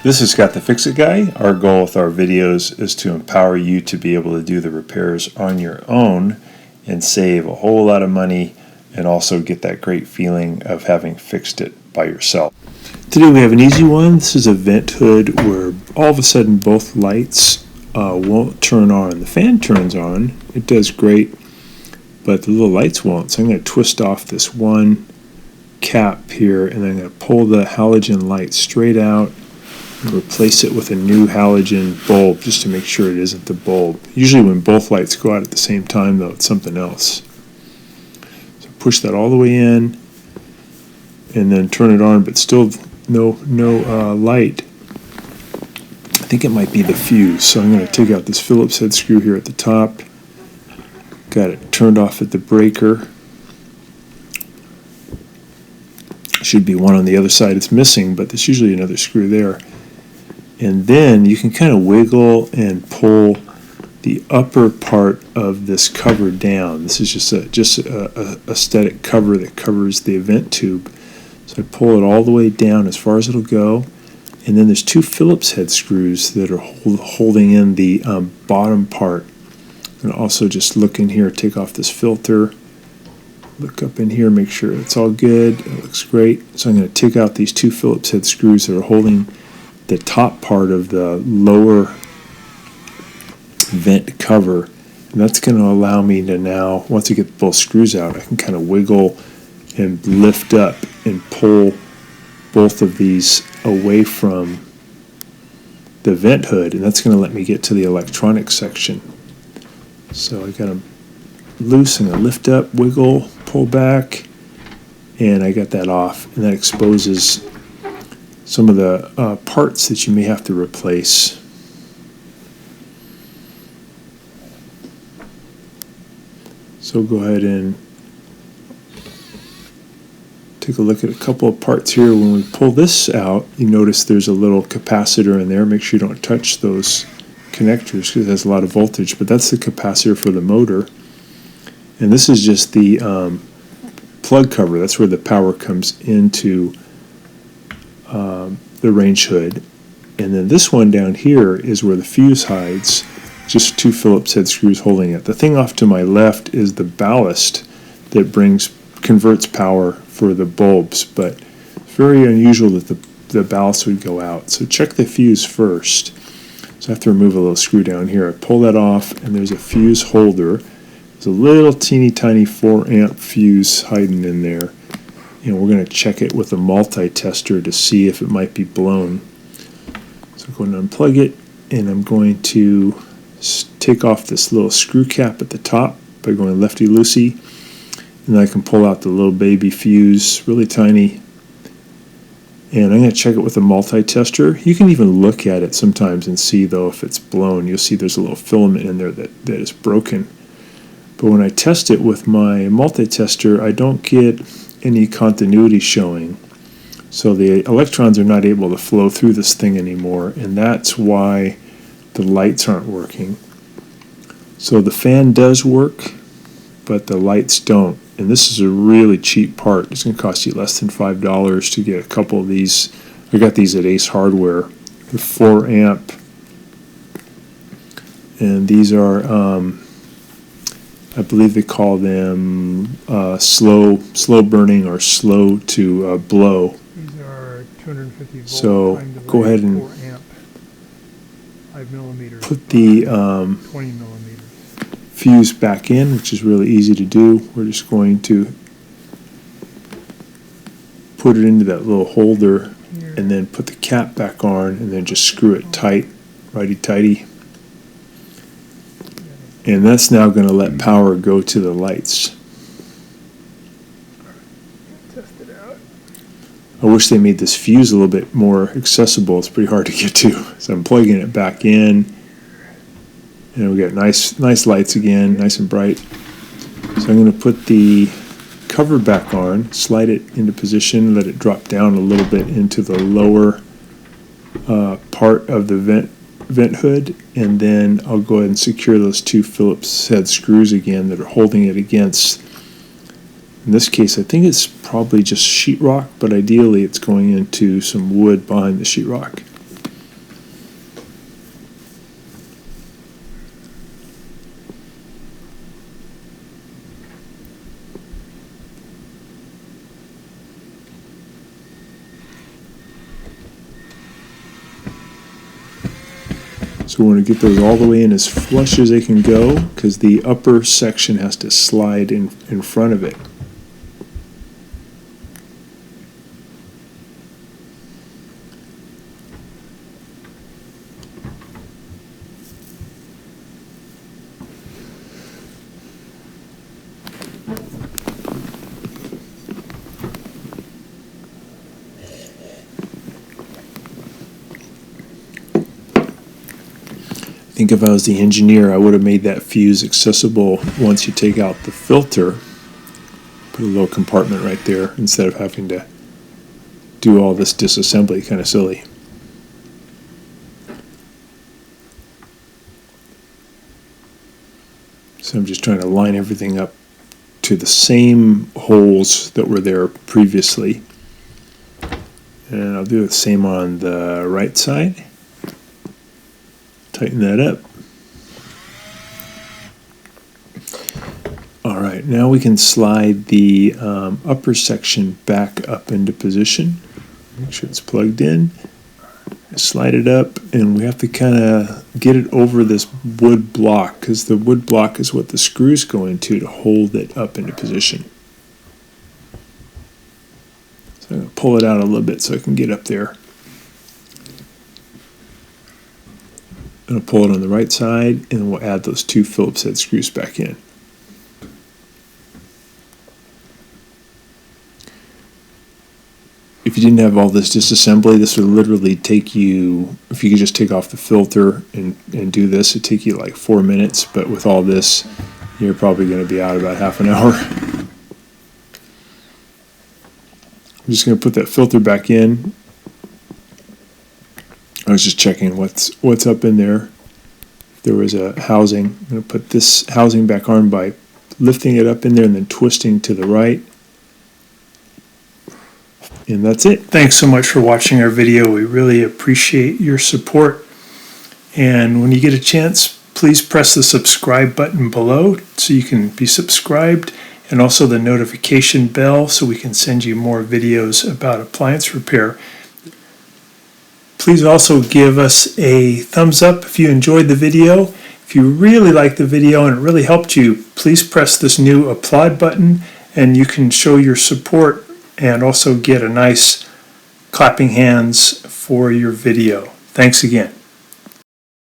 This is Scott the Fix-It Guy. Our goal with our videos is to empower you to be able to do the repairs on your own and save a whole lot of money and also get that great feeling of having fixed it by yourself. Today we have an easy one. This is a vent hood where all of a sudden both lights won't turn on. The fan turns on, it does great, but the little lights won't. So I'm going to twist off this one cap here and then I'm going to pull the halogen light straight out and replace it with a new halogen bulb just to make sure it isn't the bulb. Usually when both lights go out at the same time though, it's something else. So push that all the way in and then turn it on, but still no light. I think it might be the fuse, so I'm going to take out this Phillips head screw here at the top. Got it turned off at the breaker. Should be one on the other side. It's missing, but there's usually another screw there. And then you can kind of wiggle and pull the upper part of this cover down. This is just a static cover that covers the vent tube. So I pull it all the way down as far as it'll go. And then there's two Phillips head screws that are holding in the bottom part. And also just look in here, take off this filter. Look up in here, make sure it's all good. It looks great. So I'm going to take out these two Phillips head screws that are holding the top part of the lower vent cover. And that's going to allow me to now, once I get both screws out, I can kind of wiggle and lift up and pull both of these away from the vent hood, and that's going to let me get to the electronics section. So I got them loose and I lift up, wiggle, pull back, and I got that off, and that exposes some of the parts that you may have to replace. So go ahead and take a look at a couple of parts here. When we pull this out, you notice there's a little capacitor in there. Make sure you don't touch those connectors because it has a lot of voltage, but that's the capacitor for the motor. And this is just the plug cover. That's where the power comes into the range hood. And then this one down here is where the fuse hides. Just two Phillips head screws holding it. The thing off to my left is the ballast that converts power for the bulbs, but it's very unusual that the ballast would go out. So check the fuse first. So I have to remove a little screw down here. I pull that off, and there's a fuse holder. There's a little teeny tiny 4 amp fuse hiding in there. And we're going to check it with a multitester to see if it might be blown. So go ahead and unplug it, and I'm going to take off this little screw cap at the top by going lefty-loosey. And then I can pull out the little baby fuse, really tiny. And I'm going to check it with a multitester. You can even look at it sometimes and see, though, if it's blown. You'll see there's a little filament in there that is broken. But when I test it with my multitester, I don't get any continuity showing. So the electrons are not able to flow through this thing anymore, and that's why the lights aren't working. So the fan does work, but the lights don't. And this is a really cheap part. It's going to cost you less than $5 to get a couple of these. I got these at Ace Hardware. They're 4 amp. And these are, I believe they call them slow burning or slow to blow. These are 250 volt. So go ahead and 4 amp, 5 millimeters. Put the 20 millimeters. Fuse back in, which is really easy to do. We're just going to put it into that little holder Here. and then put the cap back on and then just screw it tight, righty-tighty. And that's now going to let power go to the lights. Test it out. I wish they made this fuse a little bit more accessible. It's pretty hard to get to. So I'm plugging it back in. And we got nice lights again, nice and bright. So I'm going to put the cover back on, slide it into position, let it drop down a little bit into the lower part of the vent hood, and then I'll go ahead and secure those two Phillips head screws again that are holding it against. In this case, I think it's probably just sheetrock, but ideally it's going into some wood behind the sheetrock. So we want to get those all the way in as flush as they can go, because the upper section has to slide in front of it. I think if I was the engineer, I would have made that fuse accessible once you take out the filter. Put a little compartment right there instead of having to do all this disassembly. Kind of silly. So I'm just trying to line everything up to the same holes that were there previously. And I'll do the same on the right side. Tighten that up. All right, now we can slide the upper section back up into position. Make sure it's plugged in. Slide it up, and we have to kind of get it over this wood block, because the wood block is what the screws go into to hold it up into position. So I'm going to pull it out a little bit so I can get up there. I'm going to pull it on the right side, and we'll add those 2 Phillips head screws back in. If you didn't have all this disassembly, this would literally take you, if you could just take off the filter and do this, it'd take you like 4 minutes, but with all this, you're probably going to be out about half an hour. I'm just going to put that filter back in. I was just checking what's up in there. There was a housing. I'm going to put this housing back on by lifting it up in there and then twisting to the right. And that's it. Thanks so much for watching our video. We really appreciate your support. And when you get a chance, please press the subscribe button below so you can be subscribed, and also the notification bell so we can send you more videos about appliance repair. Please also give us a thumbs up if you enjoyed the video. If you really liked the video and it really helped you, please press this new applaud button and you can show your support and also get a nice clapping hands for your video. Thanks again.